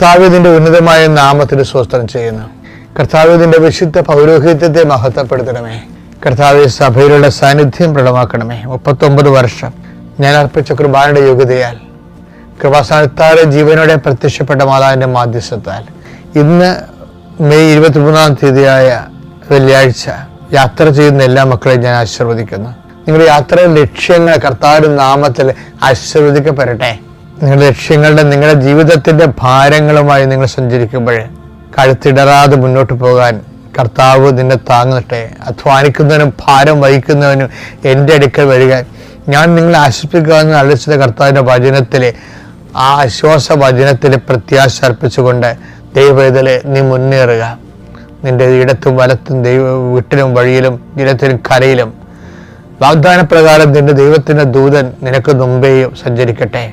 കർത്താവിന്റെ ഉന്നതമായ നാമത്തിന് സ്വസ്ത്രം ചെയ്യുന്നു. കർത്താവിന്റെ വിശുദ്ധ പൗരോഹിത്യത്തെ മഹത്വപ്പെടുത്തണമേ. കർത്താവ് സഭയിലുള്ള സാന്നിധ്യം പ്രകടമാക്കണമേ. 39 വർഷം ഞാൻ അർപ്പിച്ച കൃപായുടെ യോഗ്യതയാൽ കൃപാസ്ഥാനത്താലെ ജീവനോടെ പ്രത്യക്ഷപ്പെട്ട മാതാവിന്റെ മാധ്യസ്ഥത്താൽ ഇന്ന് മെയ് 23-ാം തീയതിയായ വെള്ളിയാഴ്ച യാത്ര ചെയ്യുന്ന എല്ലാ മക്കളെയും ഞാൻ ആശീർവദിക്കുന്നു. നിങ്ങളുടെ യാത്രയുടെ ലക്ഷ്യങ്ങൾ കർത്താവിന്റെ നാമത്തിൽ ആശീർവദിക്കപ്പെടട്ടെ. നിങ്ങളുടെ ലക്ഷ്യങ്ങളുടെ നിങ്ങളുടെ ജീവിതത്തിന്റെ ഭാരങ്ങളുമായി നിങ്ങൾ സഞ്ചരിക്കുമ്പോൾ കഴുത്തിടറാതെ മുന്നോട്ട് പോകാൻ കർത്താവ് നിന്നെ താങ്ങട്ടെ. അധ്വാനിക്കുന്നവനും ഭാരം വഹിക്കുന്നവനും എൻ്റെ അടുക്കൽ വരിക, ഞാൻ നിങ്ങളെ ആശ്വസിപ്പിക്കാമെന്ന് അളിച്ചത് കർത്താവിൻ്റെ വചനത്തിലെ ആ ആശ്വാസ വചനത്തിലെ പ്രത്യാശ അർപ്പിച്ചുകൊണ്ട് ദൈവവേദലെ നീ മുന്നേറുക. നിന്റെ ഇടത്തും വലത്തും വീട്ടിലും വഴിയിലും ജലത്തിലും കരയിലും വാഗ്ദാനപ്രകാരം നിന്റെ ദൈവത്തിൻ്റെ ദൂതൻ നിനക്ക് മുമ്പേയും സഞ്ചരിക്കട്ടെ.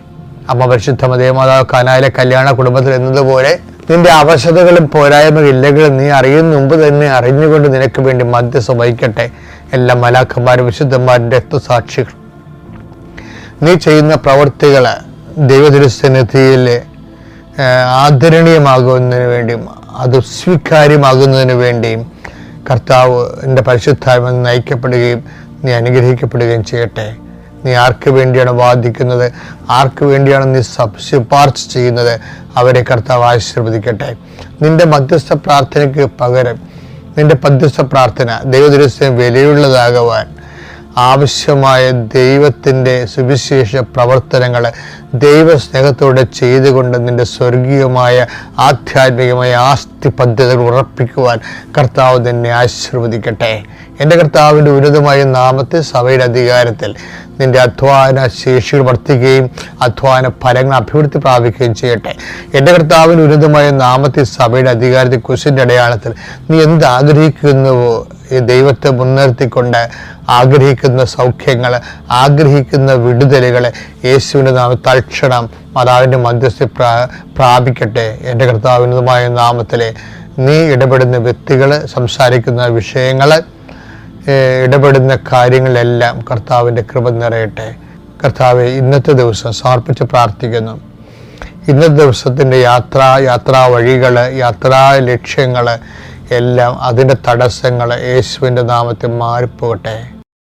അമ്മ പരിശുദ്ധ മതേമാതാവ് കാനായിലെ കല്യാണ കുടുംബത്തിൽ എന്നതുപോലെ നിന്റെ അവശതകളും പോരായ്മയില്ലകളും നീ അറിയുന്ന മുമ്പ് തന്നെ അറിഞ്ഞുകൊണ്ട് നിനക്ക് വേണ്ടി മധ്യസ്ഥ വഹിക്കട്ടെ. എല്ലാ മലാഖമാരും വിശുദ്ധന്മാരും രക്തസാക്ഷികൾ നീ ചെയ്യുന്ന പ്രവൃത്തികൾ ദൈവതിരുസന്നിധിയിൽ ആദരണീയമാകുന്നതിന് വേണ്ടിയും അത് സ്വീകാര്യമാകുന്നതിന് വേണ്ടിയും കർത്താവ് എൻ്റെ പരിശുദ്ധാത്മ നയിക്കപ്പെടുകയും നീ അനുഗ്രഹിക്കപ്പെടുകയും ചെയ്യട്ടെ. നീ ആർക്ക് വേണ്ടിയാണ് വാദിക്കുന്നത്, ആർക്ക് വേണ്ടിയാണ് നീ ശുപാർശ ചെയ്യുന്നത്, അവരെ കർത്താവ് ആശീർവദിക്കട്ടെ. നിന്റെ മധ്യസ്ഥ പ്രാർത്ഥനയ്ക്ക് പകരം നിന്റെ മധ്യസ്ഥ പ്രാർത്ഥന ദൈവദൃശ്യം വിലയുള്ളതാകുവാൻ ആവശ്യമായ ദൈവത്തിൻ്റെ സുവിശേഷ പ്രവർത്തനങ്ങൾ ദൈവസ്നേഹത്തോടെ ചെയ്തുകൊണ്ട് നിന്റെ സ്വർഗീയമായ ആധ്യാത്മികമായ ആസ്തി പദ്ധതികൾ ഉറപ്പിക്കുവാൻ കർത്താവ് നിന്നെ ആശീർവദിക്കട്ടെ. എൻ്റെ കർത്താവിൻ്റെ ഉന്നതമായ നാമത്തിൽ സഭയുടെ അധികാരത്തിൽ നിന്റെ അധ്വാന ശേഷികൾ വർദ്ധിക്കുകയും അധ്വാന ഫലങ്ങൾ അഭിവൃദ്ധി പ്രാപിക്കുകയും ചെയ്യട്ടെ. എൻ്റെ കർത്താവിൻ്റെ ഉന്നതമായ നാമത്തിൽ സഭയുടെ അധികാരത്തിൽ കുരിശിൻ്റെ അടയാളത്തിൽ നീ എന്ത് ആഗ്രഹിക്കുന്നുവോ ഈ ദൈവത്തെ മുൻനിർത്തിക്കൊണ്ട് ആഗ്രഹിക്കുന്ന സൗഖ്യങ്ങൾ, ആഗ്രഹിക്കുന്ന വിടുതലുകൾ യേശുവിൻ്റെ നാമത്തിൽ തൽക്ഷണം മാതാവിൻ്റെ മധ്യസ്ഥ പ്രാപിക്കട്ടെ. എൻ്റെ കർത്താവിനുമായ നാമത്തിൽ നീ ഇടപെടുന്ന വ്യക്തികൾ, സംസാരിക്കുന്ന വിഷയങ്ങൾ, ഇടപെടുന്ന കാര്യങ്ങളെല്ലാം കർത്താവിൻ്റെ കൃപ നിറയട്ടെ. കർത്താവെ, ഇന്നത്തെ ദിവസം സമർപ്പിച്ച് പ്രാർത്ഥിക്കുന്നു. ഇന്നത്തെ ദിവസത്തിൻ്റെ യാത്രാ വഴികൾ, യാത്രാ ലക്ഷ്യങ്ങൾ എല്ലാം അതിൻ്റെ തടസ്സങ്ങൾ യേശുവിൻ്റെ നാമത്തിൽ മാറിപ്പോകട്ടെ.